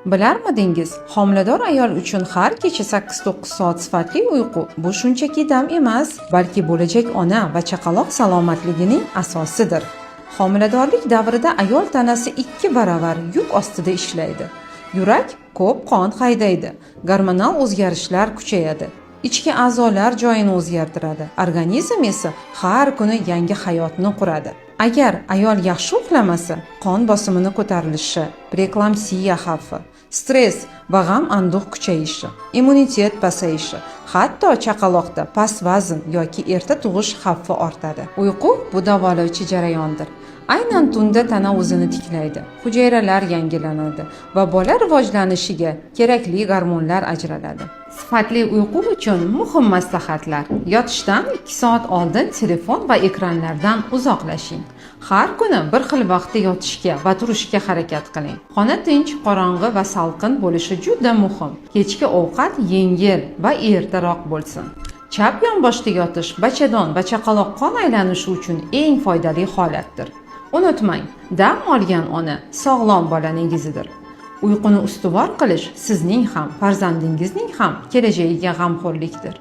Bilarmidingiz, homilador ayol uchun har kecha 8-9 soat sifatli uyqu bu shunchaki dam emas, balki bo'lajak ona va chaqaloq salomatligining asosidir. Homiladorlik davrida ayol tanasi 2 baravar yuk ostida ishlaydi. Yurak ko'p qon haydaydi, gormonal o'zgarishlar kuchayadi. Ichki a'zolar joyini o'zgartiradi. Organizm esa har kuni yangi hayotni quradi. Agar ayol yaxshi uxlamasa, qon bosimini ko'tarilishi, preeklamsiya xavfi, stress va g'am-anduh kuchayishi, immunitet pasayishi, hatto chaqaloqda past vazn yoki erta tug'ish xavfi ortadi. Uyqu bu davolovchi jarayondir. Aynan tunda tana o'zini tiklaydi, hujayralar yangilanadi va bola rivojlanishiga kerakli gormonlar ajraladi. Sifatli uyqu uchun muhim maslahatlar. Yotishdan 2 soat oldin telefon va ekranlardan uzoqlashing. Har kuni bir xil vaqtda yotishga va turishga harakat qiling. Xona tinch, qorong'i va salqin bo'lishi juda muhim. Kechki ovqat yengil va ertaroq bo'lsin. Chap yonboshda yotish bachadon va chaqaloq qon aylanishi uchun eng foydali holatdir. Unutmang, dam olgan ona sog'lom bolaning izidir. Uyquni ustuvor qilish sizning ham, farzandingizning ham kelajagiga g'amxo'rlikdir.